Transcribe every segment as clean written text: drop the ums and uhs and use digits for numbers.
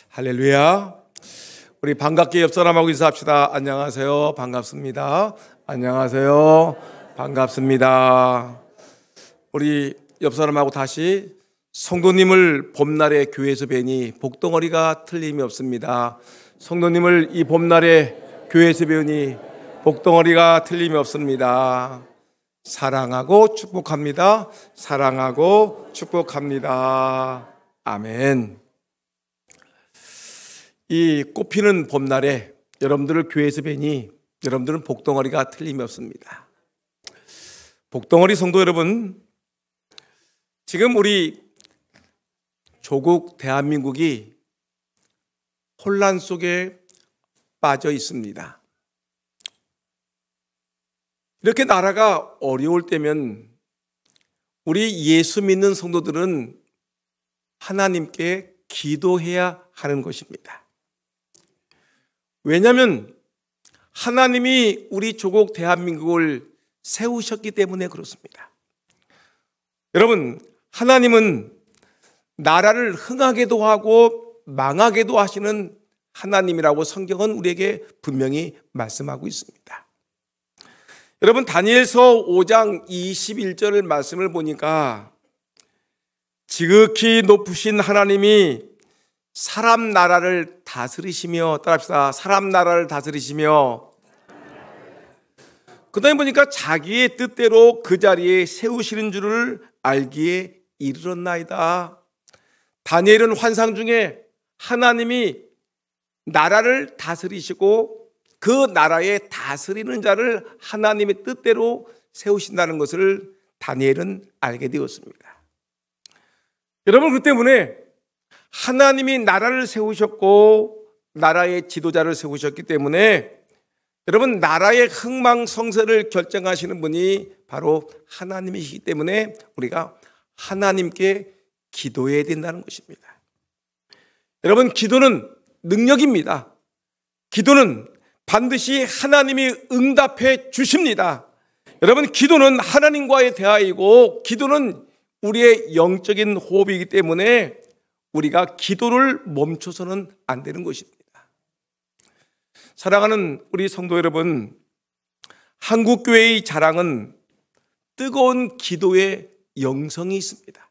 할렐루야. 우리 반갑게 옆 사람하고 인사합시다. 안녕하세요. 반갑습니다. 안녕하세요. 반갑습니다. 우리 옆 사람하고 다시 성도님을 봄날에 교회에서 뵈니 복덩어리가 틀림이 없습니다. 성도님을 이 봄날에 교회에서 뵈니 복덩어리가 틀림이 없습니다. 사랑하고 축복합니다. 사랑하고 축복합니다. 아멘. 이 꽃피는 봄날에 여러분들을 교회에서 뵈니 여러분들은 복덩어리가 틀림이 없습니다. 복덩어리 성도 여러분, 지금 우리 조국 대한민국이 혼란 속에 빠져 있습니다. 이렇게 나라가 어려울 때면 우리 예수 믿는 성도들은 하나님께 기도해야 하는 것입니다. 왜냐하면 하나님이 우리 조국 대한민국을 세우셨기 때문에 그렇습니다. 여러분, 하나님은 나라를 흥하게도 하고 망하게도 하시는 하나님이라고 성경은 우리에게 분명히 말씀하고 있습니다. 여러분, 다니엘서 5장 21절 말씀을 보니까 지극히 높으신 하나님이 사람 나라를 다스리시며, 따라합시다. 사람 나라를 다스리시며, 그 다음에 보니까 자기의 뜻대로 그 자리에 세우시는 줄을 알기에 이르렀나이다. 다니엘은 환상 중에 하나님이 나라를 다스리시고 그 나라에 다스리는 자를 하나님의 뜻대로 세우신다는 것을 다니엘은 알게 되었습니다. 여러분, 그 때문에 하나님이 나라를 세우셨고 나라의 지도자를 세우셨기 때문에 여러분, 나라의 흥망성쇠를 결정하시는 분이 바로 하나님이시기 때문에 우리가 하나님께 기도해야 된다는 것입니다. 여러분, 기도는 능력입니다. 기도는 반드시 하나님이 응답해 주십니다. 여러분, 기도는 하나님과의 대화이고 기도는 우리의 영적인 호흡이기 때문에 우리가 기도를 멈춰서는 안 되는 것입니다. 사랑하는 우리 성도 여러분, 한국교회의 자랑은 뜨거운 기도의 영성이 있습니다.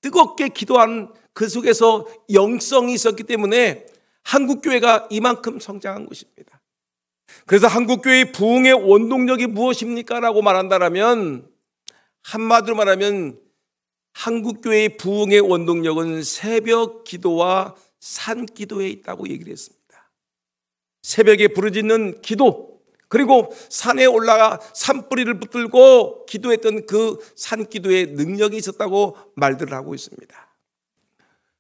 뜨겁게 기도하는 그 속에서 영성이 있었기 때문에 한국교회가 이만큼 성장한 것입니다. 그래서 한국교회의 부흥의 원동력이 무엇입니까? 라고 말한다면, 한마디로 말하면 한국교회의 부흥의 원동력은 새벽 기도와 산 기도에 있다고 얘기를 했습니다. 새벽에 부르짖는 기도, 그리고 산에 올라가 산뿌리를 붙들고 기도했던 그 산 기도에 능력이 있었다고 말들을 하고 있습니다.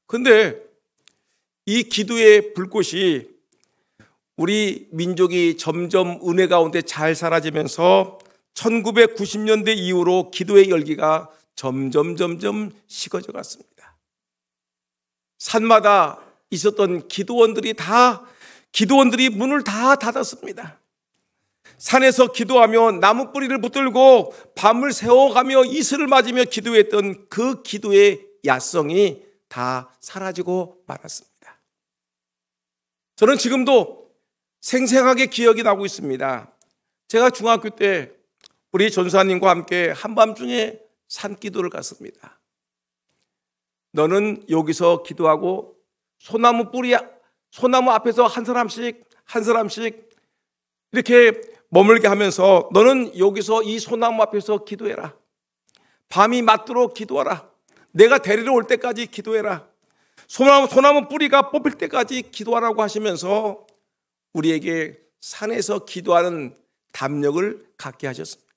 그런데 이 기도의 불꽃이 우리 민족이 점점 은혜 가운데 잘 사라지면서 1990년대 이후로 기도의 열기가 점점 식어져 갔습니다. 산마다 있었던 기도원들이 문을 다 닫았습니다. 산에서 기도하며 나무 뿌리를 붙들고 밤을 새워가며 이슬을 맞으며 기도했던 그 기도의 야성이 다 사라지고 말았습니다. 저는 지금도 생생하게 기억이 나고 있습니다. 제가 중학교 때 우리 전사님과 함께 한밤중에 산기도를 갔습니다. 너는 여기서 기도하고 소나무 앞에서 한 사람씩 이렇게 머물게 하면서 너는 여기서 이 소나무 앞에서 기도해라. 밤이 맞도록 기도하라. 내가 데리러 올 때까지 기도해라. 소나무 뿌리가 뽑힐 때까지 기도하라고 하시면서 우리에게 산에서 기도하는 담력을 갖게 하셨습니다.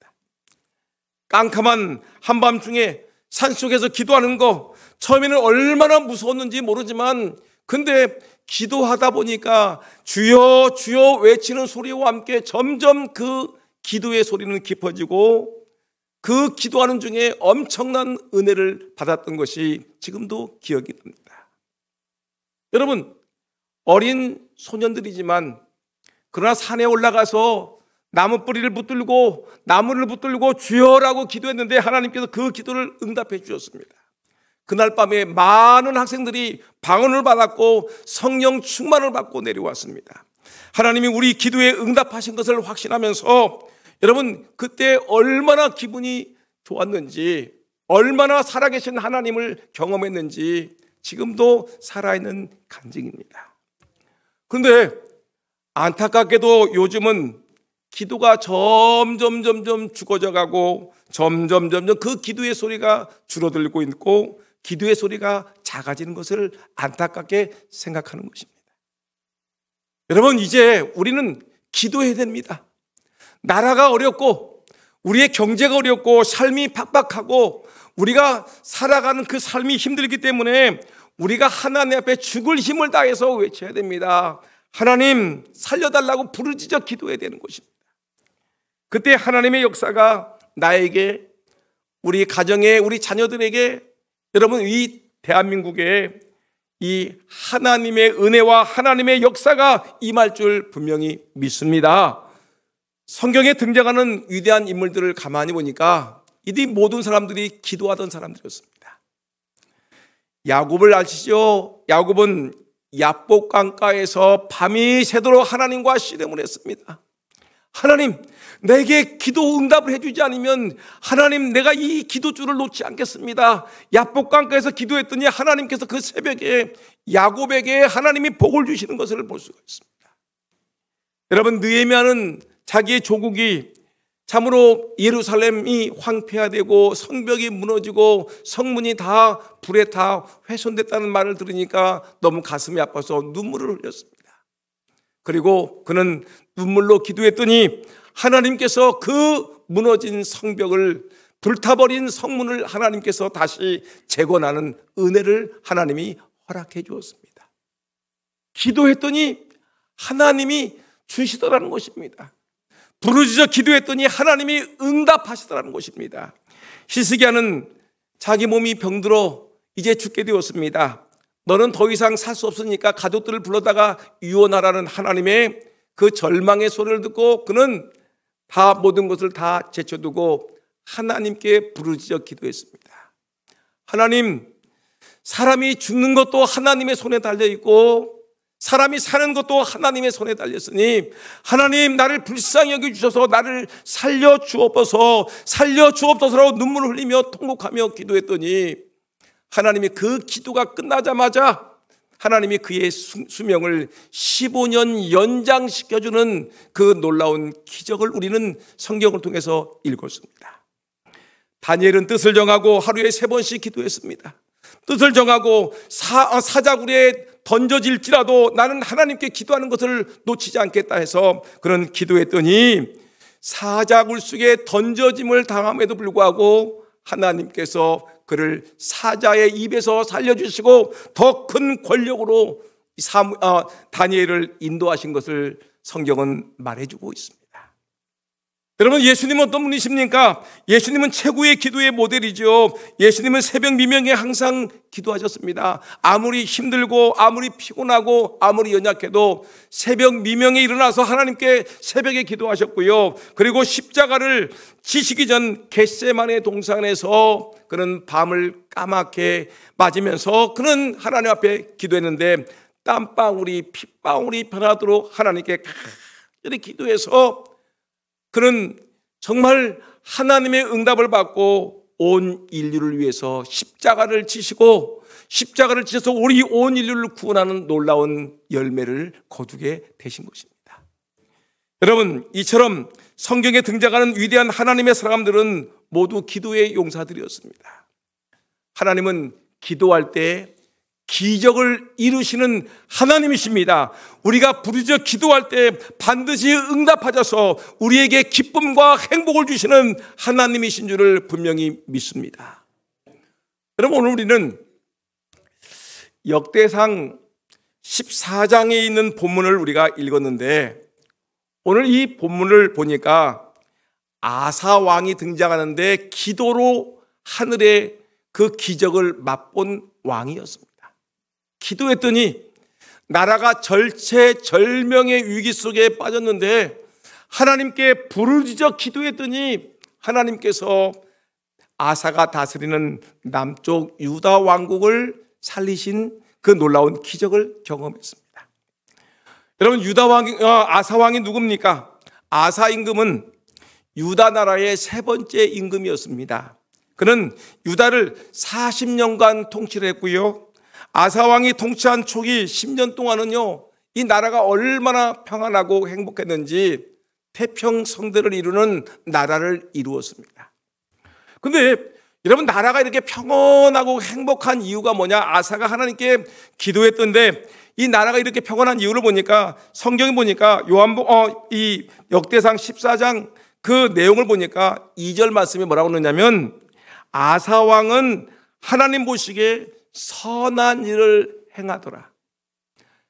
깜깜한 한밤중에 산속에서 기도하는 거 처음에는 얼마나 무서웠는지 모르지만 근데 기도하다 보니까 주여 주여 외치는 소리와 함께 점점 그 기도의 소리는 깊어지고 그 기도하는 중에 엄청난 은혜를 받았던 것이 지금도 기억이 납니다. 여러분, 어린 소년들이지만 그러나 산에 올라가서 나무를 붙들고 주여라고 기도했는데 하나님께서 그 기도를 응답해 주셨습니다. 그날 밤에 많은 학생들이 방언을 받았고 성령 충만을 받고 내려왔습니다. 하나님이 우리 기도에 응답하신 것을 확신하면서 여러분 그때 얼마나 기분이 좋았는지, 얼마나 살아계신 하나님을 경험했는지 지금도 살아있는 간증입니다. 그런데 안타깝게도 요즘은 기도가 점점 죽어져 가고 점점 그 기도의 소리가 줄어들고 있고 기도의 소리가 작아지는 것을 안타깝게 생각하는 것입니다. 여러분, 이제 우리는 기도해야 됩니다. 나라가 어렵고 우리의 경제가 어렵고 삶이 팍팍하고 우리가 살아가는 그 삶이 힘들기 때문에 우리가 하나님 앞에 죽을 힘을 다해서 외쳐야 됩니다. 하나님 살려달라고 부르짖어 기도해야 되는 것입니다. 그때 하나님의 역사가 나에게, 우리 가정에, 우리 자녀들에게, 여러분 이 대한민국에 이 하나님의 은혜와 하나님의 역사가 임할 줄 분명히 믿습니다. 성경에 등장하는 위대한 인물들을 가만히 보니까 이 모든 사람들이 기도하던 사람들이었습니다. 야곱을 아시죠? 야곱은 야복 강가에서 밤이 새도록 하나님과 씨름을 했습니다. 하나님, 내게 기도 응답을 해주지 않으면 하나님, 내가 이 기도줄을 놓지 않겠습니다. 야복 강가에서 기도했더니 하나님께서 그 새벽에 야곱에게 하나님이 복을 주시는 것을 볼 수가 있습니다. 여러분, 느헤미야는 자기의 조국이 참으로 예루살렘이 황폐화되고 성벽이 무너지고 성문이 다 불에 다 훼손됐다는 말을 들으니까 너무 가슴이 아파서 눈물을 흘렸습니다. 그리고 그는 눈물로 기도했더니 하나님께서 그 무너진 성벽을, 불타버린 성문을 하나님께서 다시 재건하는 은혜를 하나님이 허락해 주었습니다. 기도했더니 하나님이 주시더라는 것입니다. 부르짖어 기도했더니 하나님이 응답하시더라는 것입니다. 히스기야는 자기 몸이 병들어 이제 죽게 되었습니다. 너는 더 이상 살 수 없으니까 가족들을 불러다가 유언하라는 하나님의 그 절망의 소리를 듣고 그는 다 모든 것을 다 제쳐두고 하나님께 부르짖어 기도했습니다. 하나님, 사람이 죽는 것도 하나님의 손에 달려있고 사람이 사는 것도 하나님의 손에 달렸으니 하나님, 나를 불쌍히 여겨주셔서 나를 살려주옵소서라고 눈물을 흘리며 통곡하며 기도했더니 하나님이 그 기도가 끝나자마자 하나님이 그의 수명을 15년 연장시켜주는 그 놀라운 기적을 우리는 성경을 통해서 읽었습니다. 다니엘은 뜻을 정하고 하루에 3번씩 기도했습니다. 뜻을 정하고 사자굴에 던져질지라도 나는 하나님께 기도하는 것을 놓치지 않겠다 해서 그는 기도했더니 사자굴 속에 던져짐을 당함에도 불구하고 하나님께서 그를 사자의 입에서 살려주시고 더 큰 권력으로 다니엘을 인도하신 것을 성경은 말해주고 있습니다. 여러분, 예수님은 어떤 분이십니까? 예수님은 최고의 기도의 모델이죠. 예수님은 새벽 미명에 항상 기도하셨습니다. 아무리 힘들고 아무리 피곤하고 아무리 연약해도 새벽 미명에 일어나서 하나님께 새벽에 기도하셨고요. 그리고 십자가를 지시기 전 겟세마네 동산에서 그는 밤을 까맣게 맞으면서 그는 하나님 앞에 기도했는데 땀방울이 핏방울이 변하도록 하나님께 간절히 기도해서 그는 정말 하나님의 응답을 받고 온 인류를 위해서 십자가를 지시고 십자가를 지셔서 우리 온 인류를 구원하는 놀라운 열매를 거두게 되신 것입니다. 여러분, 이처럼 성경에 등장하는 위대한 하나님의 사람들은 모두 기도의 용사들이었습니다. 하나님은 기도할 때 기적을 이루시는 하나님이십니다. 우리가 부르짖어 기도할 때 반드시 응답하셔서 우리에게 기쁨과 행복을 주시는 하나님이신 줄을 분명히 믿습니다. 여러분, 오늘 우리는 역대상 14장에 있는 본문을 우리가 읽었는데 오늘 이 본문을 보니까 아사 왕이 등장하는데 기도로 하늘의 그 기적을 맛본 왕이었습니다. 기도했더니 나라가 절체절명의 위기 속에 빠졌는데 하나님께 부르짖어 기도했더니 하나님께서 아사가 다스리는 남쪽 유다 왕국을 살리신 그 놀라운 기적을 경험했습니다. 여러분, 아사 왕이 누굽니까? 아사 임금은 유다 나라의 세 번째 임금이었습니다. 그는 유다를 40년간 통치를 했고요. 아사 왕이 통치한 초기 10년 동안은요, 이 나라가 얼마나 평안하고 행복했는지 태평성대를 이루는 나라를 이루었습니다. 근데 여러분, 나라가 이렇게 평온하고 행복한 이유가 뭐냐? 아사가 하나님께 기도했던데 이 나라가 이렇게 평온한 이유를 보니까, 성경에 보니까 이 역대상 14장 그 내용을 보니까 2절 말씀이 뭐라고 그러냐면, 아사 왕은 하나님 보시기에 선한 일을 행하더라.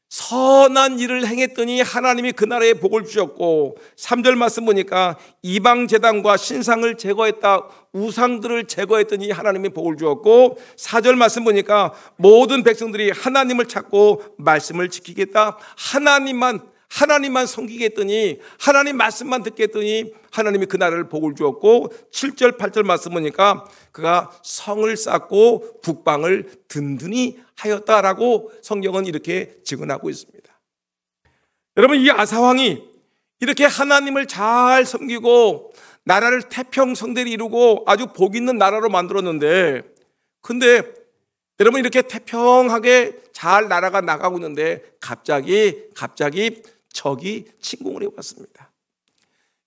선한 일을 행했더니 하나님이 그 나라에 복을 주셨고, 3절 말씀 보니까 이방 제단과 신상을 제거했다, 우상들을 제거했더니 하나님이 복을 주었고, 4절 말씀 보니까 모든 백성들이 하나님을 찾고 말씀을 지키겠다, 하나님만 섬기겠더니, 하나님 말씀만 듣겠더니 하나님이 그 나라를 복을 주었고, 7절 8절 말씀 보니까 그가 성을 쌓고 북방을 든든히 하였다라고 성경은 이렇게 증언하고 있습니다. 여러분, 이 아사왕이 이렇게 하나님을 잘 섬기고 나라를 태평성대를 이루고 아주 복 있는 나라로 만들었는데, 근데 여러분, 이렇게 태평하게 잘 나라가 나가고 있는데 갑자기 적이 침공을 해왔습니다.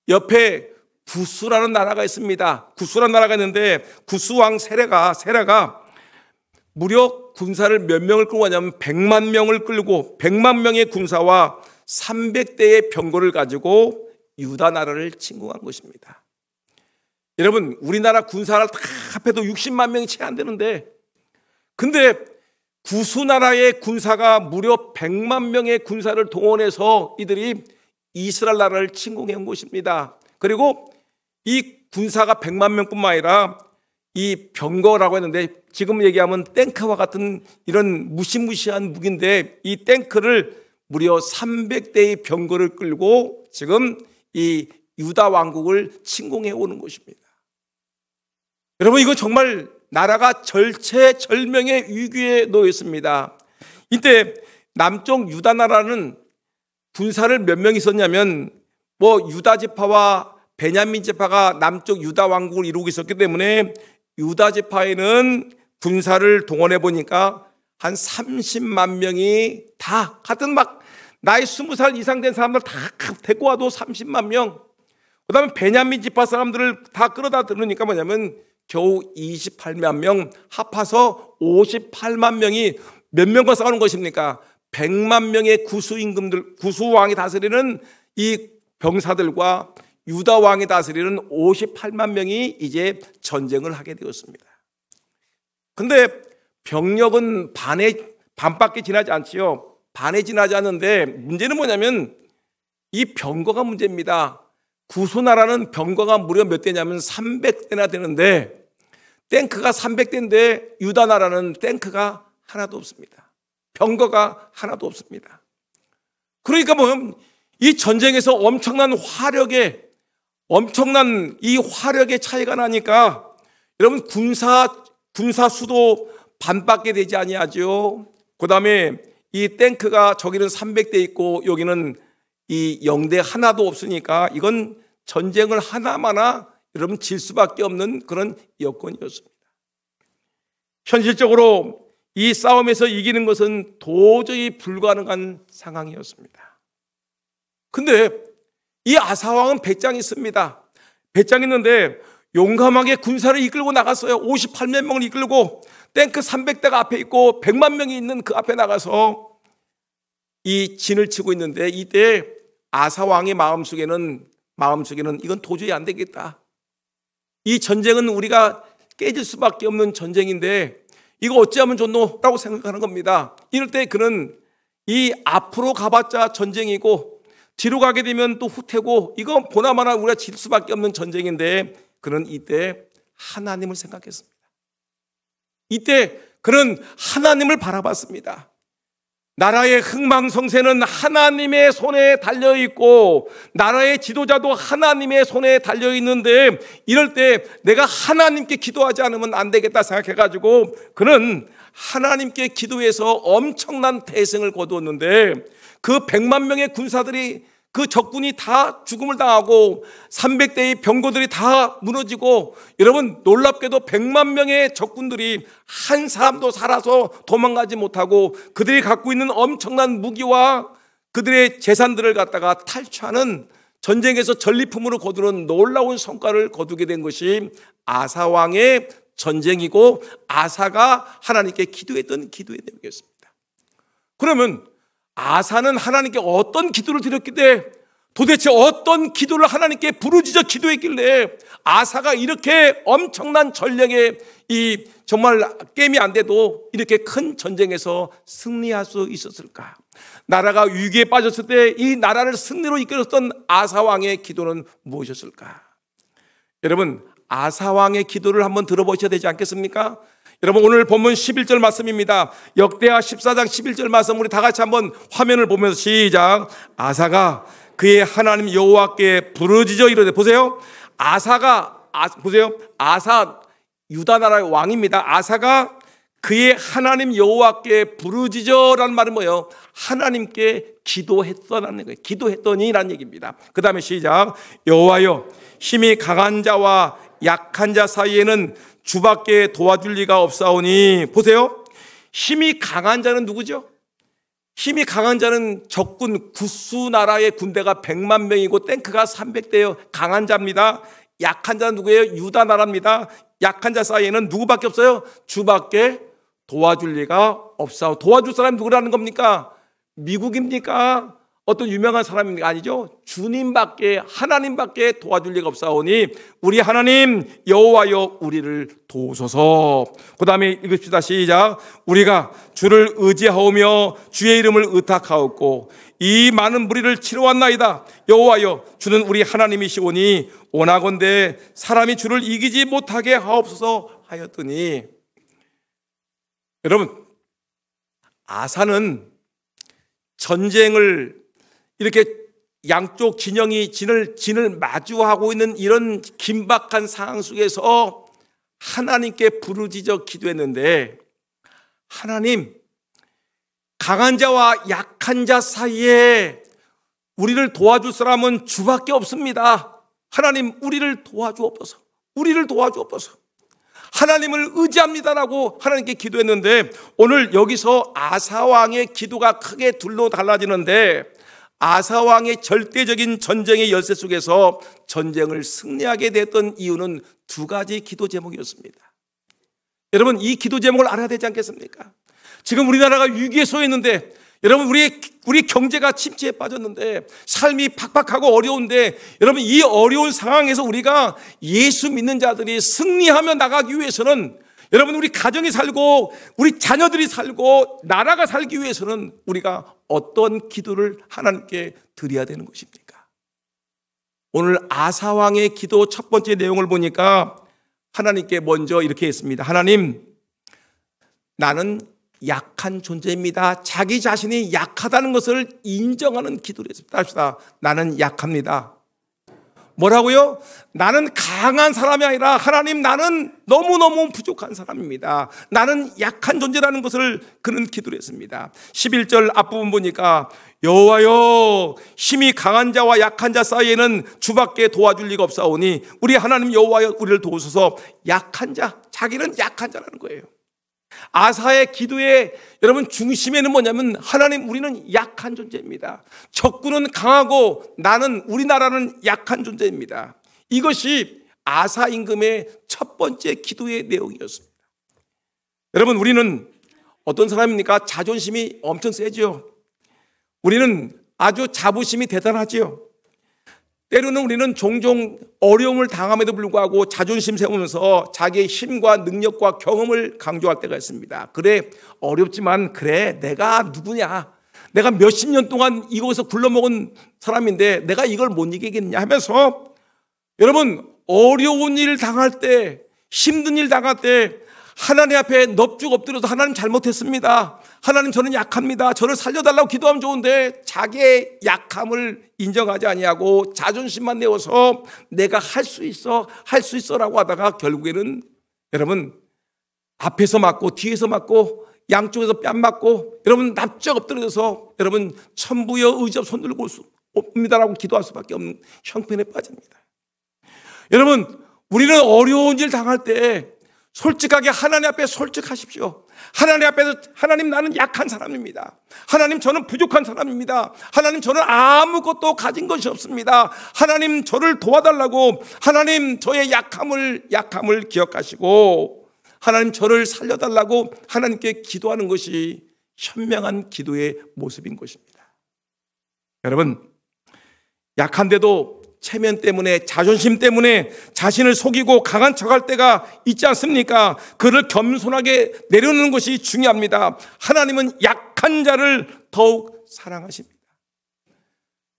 옆에 구스라는 나라가 있습니다. 구스라는 나라가 있는데, 구스왕 세라가 무려 군사를 몇 명을 끌고 가냐면 100만 명을 끌고 100만 명의 군사와 300대의 병거를 가지고 유다 나라를 침공한 것입니다. 여러분, 우리나라 군사를 다 합해도 60만 명이 채 안 되는데, 근데 구스 나라의 군사가 무려 100만 명의 군사를 동원해서 이들이 이스라엘 나라를 침공해 온 것입니다. 그리고 이 군사가 100만 명뿐만 아니라 이 병거라고 했는데, 지금 얘기하면 탱크와 같은 이런 무시무시한 무기인데, 이 탱크를 무려 300대의 병거를 끌고 지금 이 유다 왕국을 침공해 오는 것입니다. 여러분, 이거 정말 나라가 절체절명의 위기에 놓였습니다. 이때 남쪽 유다 나라는 군사를 몇 명 있었냐면, 유다 지파와 베냐민 지파가 남쪽 유다 왕국을 이루고 있었기 때문에 유다 지파에는 군사를 동원해 보니까 한 30만 명이 다 같은 나이 20살 이상 된 사람들 다 데리고 와도 30만 명. 그 다음에 베냐민 지파 사람들을 다 끌어다 들으니까 뭐냐면 겨우 28만 명, 합해서 58만 명이 몇 명과 싸우는 것입니까? 100만 명의 구스 임금들, 구스 왕이 다스리는 이 병사들과 유다 왕이 다스리는 58만 명이 이제 전쟁을 하게 되었습니다. 근데 병력은 반밖에 지나지 않지요. 반에 지나지 않는데, 문제는 뭐냐면 이 병거가 문제입니다. 구스 나라는 병거가 무려 몇 대냐면 300대나 되는데, 탱크가 300대인데 유다 나라는 탱크가 하나도 없습니다. 병거가 하나도 없습니다. 그러니까 이 전쟁에서 엄청난 화력의 차이가 나니까, 여러분, 군사 수도 반밖에 되지 아니하죠. 그 다음에 이 탱크가 저기는 300대 있고 여기는 이 0대 하나도 없으니까 이건 전쟁을 하나마나 여러분 질 수밖에 없는 그런 여건이었습니다. 현실적으로 이 싸움에서 이기는 것은 도저히 불가능한 상황이었습니다. 근데 이 아사왕은 배짱이 있습니다. 배짱이 있는데 용감하게 군사를 이끌고 나갔어요. 58만 명을 이끌고 탱크 300대가 앞에 있고 100만 명이 있는 그 앞에 나가서 이 진을 치고 있는데, 이때 아사왕의 마음속에는 이건 도저히 안 되겠다. 이 전쟁은 우리가 깨질 수밖에 없는 전쟁인데 이거 어찌하면 좋노? 라고 생각하는 겁니다. 이럴 때 그는 이 앞으로 가봤자 전쟁이고 뒤로 가게 되면 또 후퇴고, 이거 보나마나 우리가 질 수밖에 없는 전쟁인데, 그는 이때 하나님을 생각했습니다. 이때 그는 하나님을 바라봤습니다. 나라의 흥망성쇠는 하나님의 손에 달려있고 나라의 지도자도 하나님의 손에 달려있는데, 이럴 때 내가 하나님께 기도하지 않으면 안 되겠다 생각해가지고 그는 하나님께 기도해서 엄청난 대승을 거두었는데, 그 100만 명의 군사들이, 그 적군이 다 죽음을 당하고 300대의 병거들이 다 무너지고, 여러분 놀랍게도 100만 명의 적군들이 한 사람도 살아서 도망가지 못하고 그들이 갖고 있는 엄청난 무기와 그들의 재산들을 갖다가 탈취하는, 전쟁에서 전리품으로 거두는 놀라운 성과를 거두게 된 것이 아사 왕의 전쟁이고 아사가 하나님께 기도했던 기도의 내용이었습니다. 그러면 아사는 하나님께 어떤 기도를 드렸길래, 도대체 어떤 기도를 하나님께 부르짖어 기도했길래 아사가 이렇게 엄청난 전쟁에 이 정말 게임이 안 돼도 이렇게 큰 전쟁에서 승리할 수 있었을까? 나라가 위기에 빠졌을 때 이 나라를 승리로 이끌었던 아사 왕의 기도는 무엇이었을까? 여러분, 아사 왕의 기도를 한번 들어보셔야 되지 않겠습니까? 여러분, 오늘 본문 11절 말씀입니다. 역대하 14장 11절 말씀, 우리 다 같이 한번 화면을 보면서 시작. 아사가 그의 하나님 여호와께 부르짖어 이르되, 보세요. 보세요. 아사 유다 나라의 왕입니다. 아사가 그의 하나님 여호와께 부르짖어라는 말은 뭐예요? 하나님께 기도했더라는 거예요. 기도했더니라는 얘기입니다. 그 다음에 시작. 여호와여, 힘이 강한 자와 약한 자 사이에는 주밖에 도와줄 리가 없사오니. 보세요. 힘이 강한 자는 누구죠? 힘이 강한 자는 적군 구스 나라의 군대가 100만 명이고 탱크가 300대예요. 강한 자입니다. 약한 자는 누구예요? 유다 나라입니다. 약한 자 사이에는 누구밖에 없어요? 주밖에 도와줄 리가 없사오. 도와줄 사람이 누구라는 겁니까? 미국입니까? 어떤 유명한 사람입니까? 아니죠. 주님밖에, 하나님밖에 도와줄 리가 없사오니 우리 하나님 여호와여 우리를 도우소서. 그 다음에 읽읍시다. 시작. 우리가 주를 의지하오며 주의 이름을 의탁하옵고 이 많은 무리를 치러왔나이다. 여호와여, 주는 우리 하나님이시오니 원하건대 사람이 주를 이기지 못하게 하옵소서 하였더니. 여러분, 아사는 전쟁을 이렇게 양쪽 진영이 진을 마주하고 있는 이런 긴박한 상황 속에서 하나님께 부르짖어 기도했는데, 하나님, 강한 자와 약한 자 사이에 우리를 도와줄 사람은 주밖에 없습니다. 하나님, 우리를 도와주옵소서. 우리를 도와주옵소서. 하나님을 의지합니다라고 하나님께 기도했는데, 오늘 여기서 아사 왕의 기도가 크게 둘로 달라지는데, 아사 왕의 절대적인 전쟁의 열쇠 속에서 전쟁을 승리하게 됐던 이유는 두 가지 기도 제목이었습니다. 여러분, 이 기도 제목을 알아야 되지 않겠습니까? 지금 우리나라가 위기에 처했는데, 여러분, 우리 경제가 침체에 빠졌는데, 삶이 팍팍하고 어려운데, 여러분, 이 어려운 상황에서 우리가 예수 믿는 자들이 승리하며 나가기 위해서는, 여러분, 우리 가정이 살고 우리 자녀들이 살고 나라가 살기 위해서는 우리가 어떤 기도를 하나님께 드려야 되는 것입니까? 오늘 아사 왕의 기도 첫 번째 내용을 보니까 하나님께 먼저 이렇게 했습니다. 하나님, 나는 약한 존재입니다. 자기 자신이 약하다는 것을 인정하는 기도를 했습니다. 합시다. 나는 약합니다. 뭐라고요? 나는 강한 사람이 아니라 하나님, 나는 너무너무 부족한 사람입니다. 나는 약한 존재라는 것을 그는 기도를 했습니다. 11절 앞부분 보니까 여호와여, 힘이 강한 자와 약한 자 사이에는 주밖에 도와줄 리가 없사오니 우리 하나님 여호와여 우리를 도우소서. 약한 자, 자기는 약한 자라는 거예요. 아사의 기도의 여러분 중심에는 뭐냐면, 하나님, 우리는 약한 존재입니다. 적군은 강하고 우리나라는 약한 존재입니다. 이것이 아사 임금의 첫 번째 기도의 내용이었습니다. 여러분, 우리는 어떤 사람입니까? 자존심이 엄청 세죠. 우리는 아주 자부심이 대단하지요. 때로는 우리는 종종 어려움을 당함에도 불구하고 자존심 세우면서 자기의 힘과 능력과 경험을 강조할 때가 있습니다. 그래, 어렵지만 그래, 내가 누구냐, 내가 몇십 년 동안 이곳에서 굴러먹은 사람인데 내가 이걸 못 이기겠냐 하면서, 여러분, 어려운 일 당할 때, 힘든 일 당할 때 하나님 앞에 넙죽 엎드려서 하나님 잘못했습니다, 하나님 저는 약합니다, 저를 살려달라고 기도하면 좋은데 자기의 약함을 인정하지 아니하고 자존심만 내어서 내가 할 수 있어라고 하다가 결국에는 여러분 앞에서 맞고 뒤에서 맞고 양쪽에서 뺨 맞고 여러분 납작 엎드려서 여러분 천부여 의지 없어 손 들고 올 수 없습니다라고 기도할 수밖에 없는 형편에 빠집니다. 여러분 우리는 어려운 일 당할 때 솔직하게 하나님 앞에 솔직하십시오. 하나님 앞에서 하나님 나는 약한 사람입니다. 하나님 저는 부족한 사람입니다. 하나님 저는 아무것도 가진 것이 없습니다. 하나님 저를 도와달라고 하나님 저의 약함을 기억하시고 하나님 저를 살려달라고 하나님께 기도하는 것이 현명한 기도의 모습인 것입니다. 여러분 약한데도 체면 때문에 자존심 때문에 자신을 속이고 강한 척할 때가 있지 않습니까? 그를 겸손하게 내려놓는 것이 중요합니다. 하나님은 약한 자를 더욱 사랑하십니다.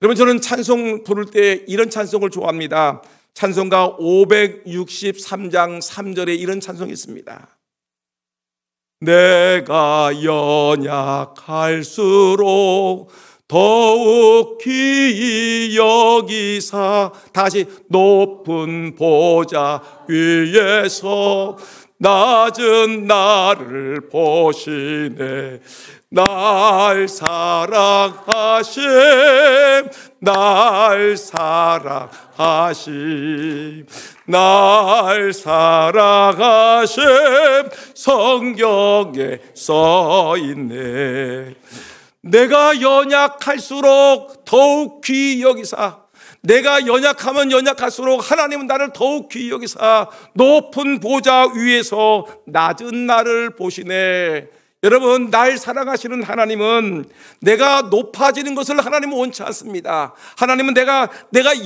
여러분 저는 찬송 부를 때 이런 찬송을 좋아합니다. 찬송가 563장 3절에 이런 찬송이 있습니다. 내가 연약할수록 더욱 귀히 여기사 다시 높은 보좌 위에서 낮은 나를 보시네. 날 사랑하심 날 사랑하심 성경에 써있네. 내가 연약할수록 더욱 귀히 여기사 내가 연약하면 연약할수록 하나님은 나를 더욱 귀히 여기사 높은 보좌 위에서 낮은 나를 보시네. 여러분 날 사랑하시는 하나님은 내가 높아지는 것을 하나님은 원치 않습니다. 하나님은 내가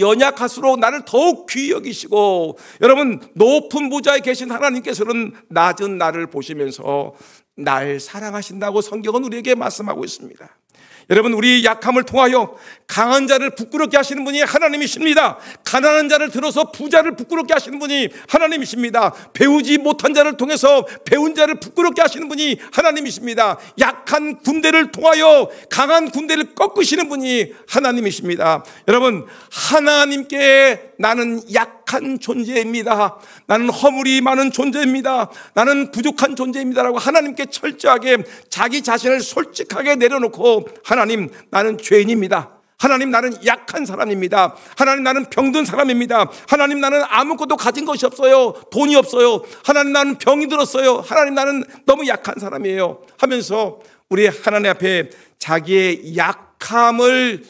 연약할수록 나를 더욱 귀히 여기시고 여러분 높은 보좌에 계신 하나님께서는 낮은 나를 보시면서 날 사랑하신다고 성경은 우리에게 말씀하고 있습니다. 여러분 우리 약함을 통하여 강한 자를 부끄럽게 하시는 분이 하나님이십니다. 가난한 자를 들어서 부자를 부끄럽게 하시는 분이 하나님이십니다. 배우지 못한 자를 통해서 배운 자를 부끄럽게 하시는 분이 하나님이십니다. 약한 군대를 통하여 강한 군대를 꺾으시는 분이 하나님이십니다. 여러분 하나님께 나는 약한 존재입니다, 나는 허물이 많은 존재입니다, 나는 부족한 존재입니다라고 하나님께 철저하게 자기 자신을 솔직하게 내려놓고 하나님 나는 죄인입니다, 하나님 나는 약한 사람입니다, 하나님 나는 병든 사람입니다, 하나님 나는 아무것도 가진 것이 없어요, 돈이 없어요, 하나님 나는 병이 들었어요, 하나님 나는 너무 약한 사람이에요 하면서 우리 하나님 앞에 자기의 약함을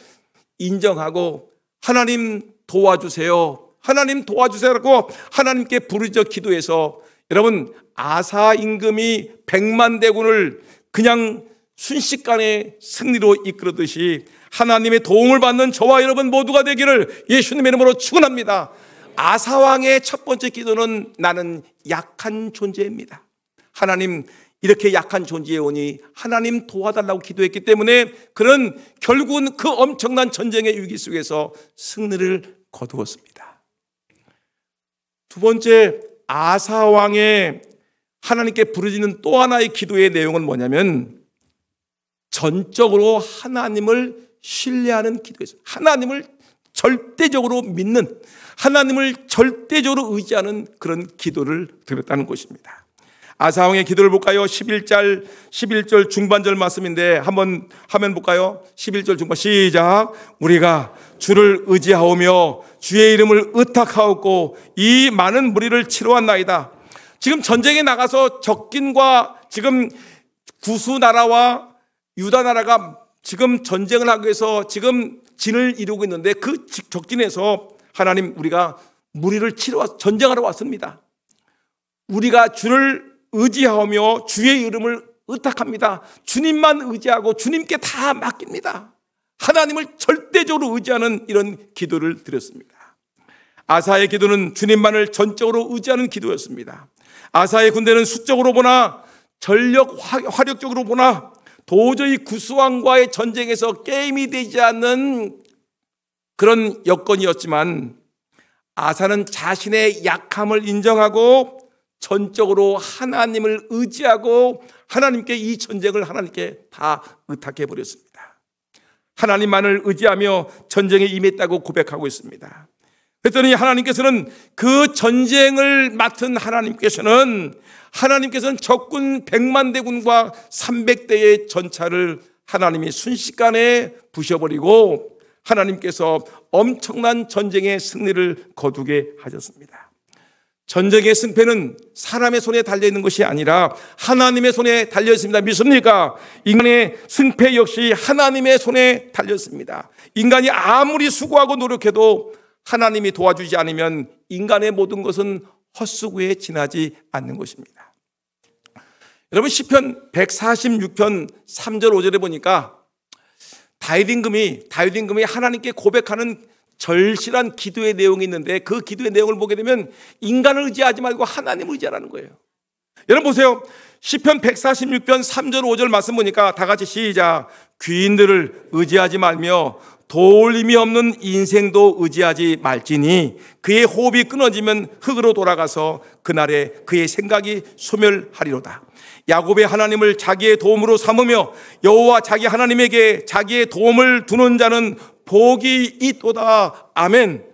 인정하고 하나님 도와주세요, 하나님 도와주세요라고 하나님께 부르짖어 기도해서 여러분 아사 임금이 100만 대군을 그냥 순식간에 승리로 이끌었듯이 하나님의 도움을 받는 저와 여러분 모두가 되기를 예수님의 이름으로 축원합니다. 아사 왕의 첫 번째 기도는 나는 약한 존재입니다, 하나님 이렇게 약한 존재에 오니 하나님 도와달라고 기도했기 때문에 그는 결국은 그 엄청난 전쟁의 위기 속에서 승리를 거두었습니다. 두 번째 아사 왕의 하나님께 부르짖는 또 하나의 기도의 내용은 뭐냐면 전적으로 하나님을 신뢰하는 기도였어요. 하나님을 절대적으로 믿는, 하나님을 절대적으로 의지하는 그런 기도를 드렸다는 것입니다. 아사 왕의 기도를 볼까요? 11절 중반절 말씀인데 한번 화면 볼까요? 11절 중반 시작. 우리가 주를 의지하오며 주의 이름을 의탁하옵고 이 많은 무리를 치러왔나이다. 지금 전쟁에 나가서 적군과 지금 구수 나라와 유다 나라가 지금 전쟁을 하기 위해서 지금 진을 이루고 있는데 그 적진에서 하나님 우리가 무리를 전쟁하러 왔습니다. 우리가 주를 의지하며 주의 이름을 의탁합니다. 주님만 의지하고 주님께 다 맡깁니다. 하나님을 절대적으로 의지하는 이런 기도를 드렸습니다. 아사의 기도는 주님만을 전적으로 의지하는 기도였습니다. 아사의 군대는 수적으로 보나 화력적으로 보나 도저히 구스왕과의 전쟁에서 게임이 되지 않는 그런 여건이었지만 아사는 자신의 약함을 인정하고 전적으로 하나님을 의지하고 하나님께 이 전쟁을 하나님께 다 의탁해 버렸습니다. 하나님만을 의지하며 전쟁에 임했다고 고백하고 있습니다. 그랬더니 하나님께서는 그 전쟁을 맡은 하나님께서는 적군 100만 대군과 300대의 전차를 하나님이 순식간에 부셔버리고 하나님께서 엄청난 전쟁의 승리를 거두게 하셨습니다. 전쟁의 승패는 사람의 손에 달려있는 것이 아니라 하나님의 손에 달려있습니다. 믿습니까? 인간의 승패 역시 하나님의 손에 달렸습니다. 인간이 아무리 수고하고 노력해도 하나님이 도와주지 않으면 인간의 모든 것은 헛수고에 지나지 않는 것입니다. 여러분, 시편 146편 3절 5절에 보니까 다윗 임금이 하나님께 고백하는 절실한 기도의 내용이 있는데, 그 기도의 내용을 보게 되면 인간을 의지하지 말고 하나님을 의지하라는 거예요. 여러분 보세요. 시편 146편 3절 5절 말씀 보니까 다 같이 시작. 귀인들을 의지하지 말며 도울림이 없는 인생도 의지하지 말지니 그의 호흡이 끊어지면 흙으로 돌아가서 그날에 그의 생각이 소멸하리로다. 야곱의 하나님을 자기의 도움으로 삼으며 여호와 자기 하나님에게 자기의 도움을 두는 자는 복이 있도다. 아멘.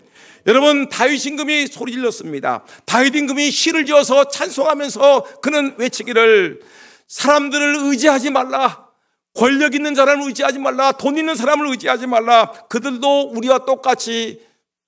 여러분, 다윗 임금이 소리 질렀습니다. 다윗 임금이 시를 지어서 찬송하면서 그는 외치기를, 사람들을 의지하지 말라, 권력 있는 사람을 의지하지 말라, 돈 있는 사람을 의지하지 말라. 그들도 우리와 똑같이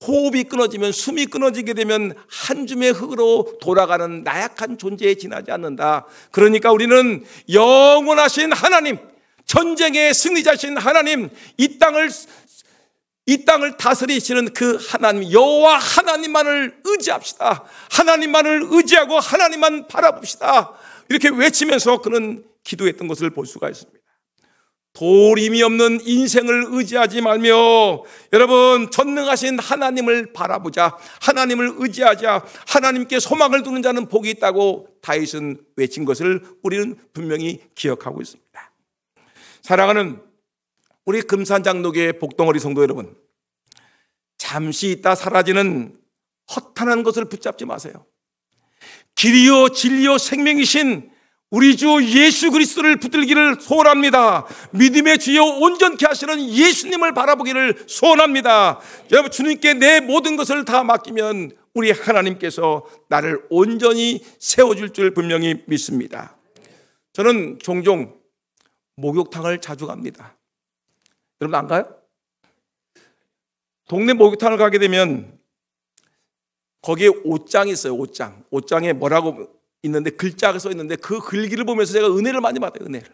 호흡이 끊어지면, 숨이 끊어지게 되면 한 줌의 흙으로 돌아가는 나약한 존재에 지나지 않는다. 그러니까 우리는 영원하신 하나님, 전쟁의 승리자신 하나님, 이 땅을 다스리시는 그 하나님, 여호와 하나님만을 의지합시다. 하나님만을 의지하고 하나님만 바라봅시다. 이렇게 외치면서 그는 기도했던 것을 볼 수가 있습니다. 도림이 없는 인생을 의지하지 말며 여러분, 전능하신 하나님을 바라보자. 하나님을 의지하자. 하나님께 소망을 두는 자는 복이 있다고 다윗은 외친 것을 우리는 분명히 기억하고 있습니다. 사랑하는 우리 금산장로교회 복덩어리 성도 여러분, 잠시 있다 사라지는 허탄한 것을 붙잡지 마세요. 길이요 진리요 생명이신 우리 주 예수 그리스도를 붙들기를 소원합니다. 믿음의 주여 온전케 하시는 예수님을 바라보기를 소원합니다. 여러분, 주님께 내 모든 것을 다 맡기면 우리 하나님께서 나를 온전히 세워줄 줄 분명히 믿습니다. 저는 종종 목욕탕을 자주 갑니다. 여러분 안 가요? 동네 목욕탕을 가게 되면 거기에 옷장이 있어요. 옷장에 뭐라고 있는데, 글자가 써 있는데 그 글귀를 보면서 제가 은혜를 많이 받아요. 은혜를.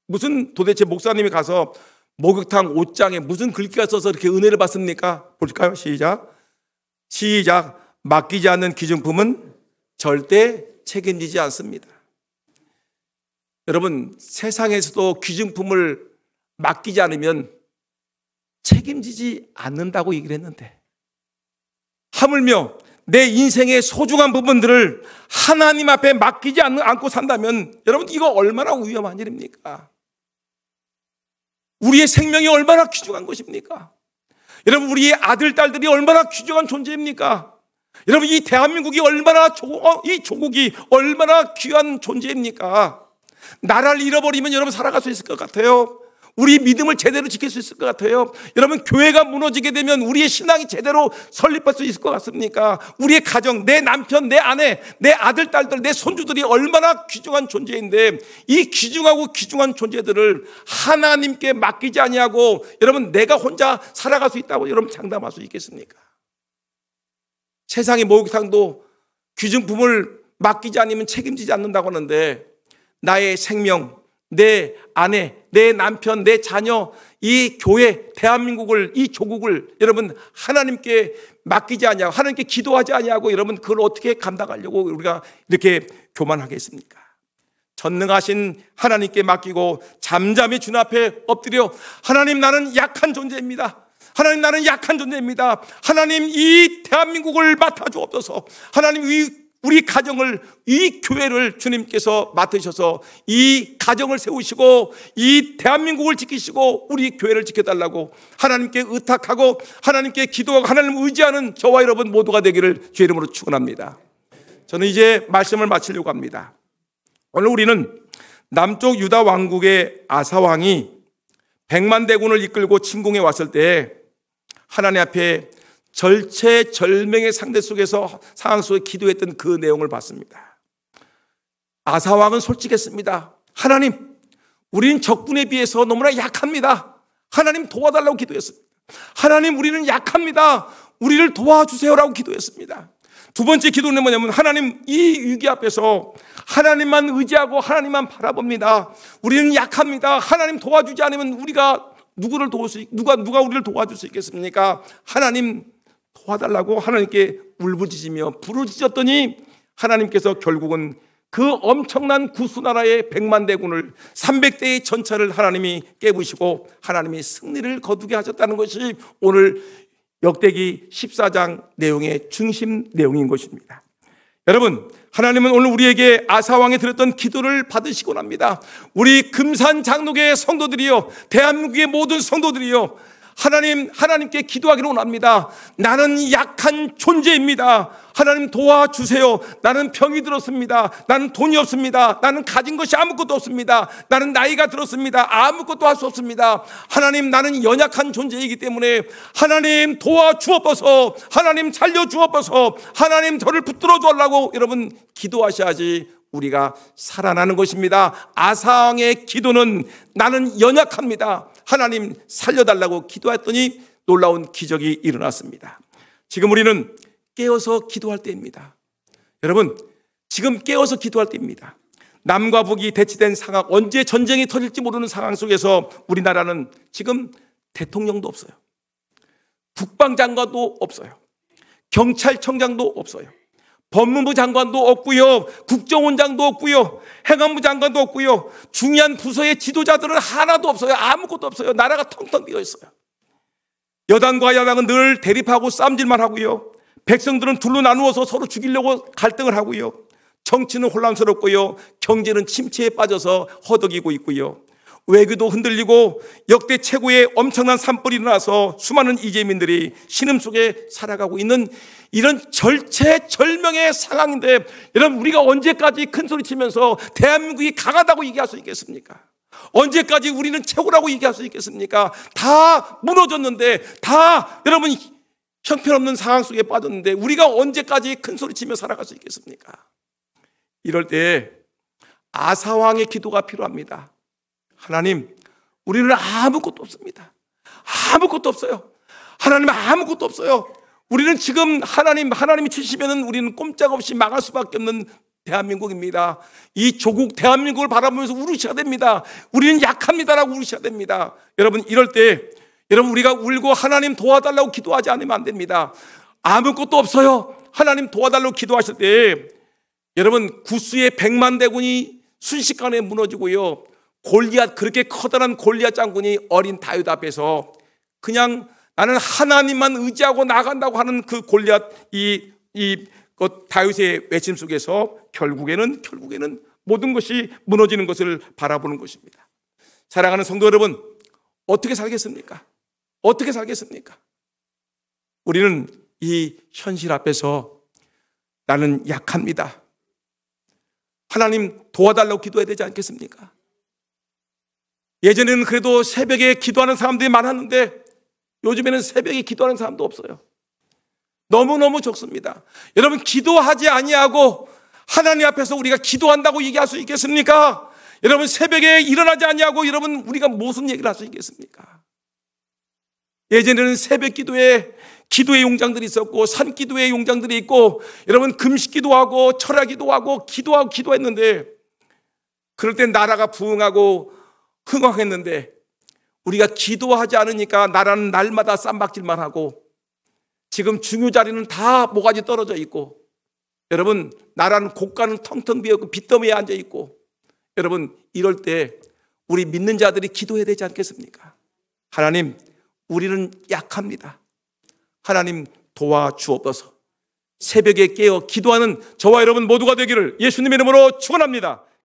무슨 도대체 목사님이 가서 목욕탕 옷장에 무슨 글귀가 써서 이렇게 은혜를 받습니까? 볼까요? 시작. 맡기지 않는 기증품은 절대 책임지지 않습니다. 여러분, 세상에서도 기증품을 맡기지 않으면 책임지지 않는다고 얘기를 했는데, 하물며 내 인생의 소중한 부분들을 하나님 앞에 맡기지 않고 산다면 여러분, 이거 얼마나 위험한 일입니까? 우리의 생명이 얼마나 귀중한 것입니까? 여러분, 우리의 아들, 딸들이 얼마나 귀중한 존재입니까? 여러분, 이 대한민국이 이 조국이 얼마나 귀한 존재입니까? 나라를 잃어버리면 여러분 살아갈 수 있을 것 같아요? 우리 믿음을 제대로 지킬 수 있을 것 같아요? 여러분, 교회가 무너지게 되면 우리의 신앙이 제대로 설립할 수 있을 것 같습니까? 우리의 가정, 내 남편, 내 아내, 내 아들, 딸들, 내 손주들이 얼마나 귀중한 존재인데, 이 귀중하고 귀중한 존재들을 하나님께 맡기지 아니하고 여러분, 내가 혼자 살아갈 수 있다고 여러분 장담할 수 있겠습니까? 세상의 목욕탕도 귀중품을 맡기지 않으면 책임지지 않는다고 하는데, 나의 생명, 내 아내, 내 남편, 내 자녀, 이 교회, 대한민국을, 이 조국을 여러분 하나님께 맡기지 아니하고 하나님께 기도하지 아니하고 여러분 그걸 어떻게 감당하려고 우리가 이렇게 교만하겠습니까? 전능하신 하나님께 맡기고 잠잠히 주님 앞에 엎드려, 하나님, 나는 약한 존재입니다. 하나님, 나는 약한 존재입니다. 하나님, 이 대한민국을 맡아주옵소서. 하나님, 우리 가정을, 이 교회를 주님께서 맡으셔서 이 가정을 세우시고 이 대한민국을 지키시고 우리 교회를 지켜달라고 하나님께 의탁하고 하나님께 기도하고 하나님을 의지하는 저와 여러분 모두가 되기를 주의 이름으로 축원합니다. 저는 이제 말씀을 마치려고 합니다. 오늘 우리는 남쪽 유다 왕국의 아사 왕이 100만 대군을 이끌고 침공해 왔을 때 하나님 앞에 절체절명의 상황 속에 기도했던 그 내용을 봤습니다. 아사 왕은 솔직했습니다. 하나님, 우리는 적군에 비해서 너무나 약합니다. 하나님 도와달라고 기도했습니다. 하나님, 우리는 약합니다. 우리를 도와주세요라고 기도했습니다. 두 번째 기도는 뭐냐면, 하나님, 이 위기 앞에서 하나님만 의지하고 하나님만 바라봅니다. 우리는 약합니다. 하나님 도와주지 않으면 우리가 누가 우리를 도와줄 수 있겠습니까? 하나님 도와달라고 하나님께 울부짖으며 부르짖었더니 하나님께서 결국은 그 엄청난 구수나라의 100만 대군을 300대의 전차를 하나님이 깨부시고 하나님이 승리를 거두게 하셨다는 것이 오늘 역대기 14장 내용의 중심 내용인 것입니다. 여러분, 하나님은 오늘 우리에게 아사왕이 드렸던 기도를 받으시곤 합니다. 우리 금산 장로교의 성도들이요, 대한민국의 모든 성도들이요, 하나님께 기도하기를 원합니다. 나는 약한 존재입니다. 하나님 도와주세요. 나는 병이 들었습니다. 나는 돈이 없습니다. 나는 가진 것이 아무것도 없습니다. 나는 나이가 들었습니다. 아무것도 할 수 없습니다. 하나님, 나는 연약한 존재이기 때문에 하나님 도와주옵소서. 하나님 살려주옵소서. 하나님 저를 붙들어 주려고 여러분 기도하셔야지 우리가 살아나는 것입니다. 아사왕의 기도는 나는 연약합니다. 하나님 살려달라고 기도했더니 놀라운 기적이 일어났습니다. 지금 우리는 깨어서 기도할 때입니다. 여러분, 지금 깨어서 기도할 때입니다. 남과 북이 대치된 상황, 언제 전쟁이 터질지 모르는 상황 속에서 우리나라는 지금 대통령도 없어요. 국방장관도 없어요. 경찰청장도 없어요. 법무부 장관도 없고요, 국정원장도 없고요, 행안부 장관도 없고요, 중요한 부서의 지도자들은 하나도 없어요. 아무것도 없어요. 나라가 텅텅 비어 있어요. 여당과 야당은 늘 대립하고 싸움질만 하고요, 백성들은 둘로 나누어서 서로 죽이려고 갈등을 하고요, 정치는 혼란스럽고요, 경제는 침체에 빠져서 허덕이고 있고요, 외교도 흔들리고 역대 최고의 엄청난 산불이 일어나서 수많은 이재민들이 신음 속에 살아가고 있는 이런 절체절명의 상황인데, 여러분, 우리가 언제까지 큰소리 치면서 대한민국이 강하다고 얘기할 수 있겠습니까? 언제까지 우리는 최고라고 얘기할 수 있겠습니까? 다 무너졌는데, 다 여러분 형편없는 상황 속에 빠졌는데 우리가 언제까지 큰소리 치며 살아갈 수 있겠습니까? 이럴 때 아사왕의 기도가 필요합니다. 하나님, 우리는 아무것도 없습니다. 아무것도 없어요. 하나님, 아무것도 없어요. 우리는 지금 하나님이 치시면은 우리는 꼼짝없이 망할 수밖에 없는 대한민국입니다. 이 조국 대한민국을 바라보면서 울으셔야 됩니다. 우리는 약합니다라고 울으셔야 됩니다. 여러분, 이럴 때 여러분, 우리가 울고 하나님 도와달라고 기도하지 않으면 안 됩니다. 아무것도 없어요. 하나님 도와달라고 기도하실 때 여러분, 구스의 100만 대군이 순식간에 무너지고요, 골리앗, 그렇게 커다란 골리앗 장군이 어린 다윗 앞에서 그냥 나는 하나님만 의지하고 나간다고 하는 그 골리앗 다윗의 외침 속에서 결국에는 모든 것이 무너지는 것을 바라보는 것입니다. 사랑하는 성도 여러분, 어떻게 살겠습니까? 어떻게 살겠습니까? 우리는 이 현실 앞에서 나는 약합니다. 하나님 도와달라고 기도해야 되지 않겠습니까? 예전에는 그래도 새벽에 기도하는 사람들이 많았는데 요즘에는 새벽에 기도하는 사람도 없어요. 너무너무 적습니다. 여러분, 기도하지 아니하고 하나님 앞에서 우리가 기도한다고 얘기할 수 있겠습니까? 여러분, 새벽에 일어나지 아니하고 여러분 우리가 무슨 얘기를 할 수 있겠습니까? 예전에는 새벽 기도에 기도의 용장들이 있었고 산기도의 용장들이 있고 여러분 금식 기도하고 철야 기도하고 기도했는데 그럴 땐 나라가 부흥하고 흥황했는데 우리가 기도하지 않으니까 나라는 날마다 쌈박질만 하고 지금 중요 자리는 다 모가지 떨어져 있고 여러분 나라는 고가는 텅텅 비었고 빚더미에 앉아 있고 여러분 이럴 때 우리 믿는 자들이 기도해야 되지 않겠습니까? 하나님 우리는 약합니다. 하나님 도와주옵소서. 새벽에 깨어 기도하는 저와 여러분 모두가 되기를 예수님의 이름으로 축원합니다.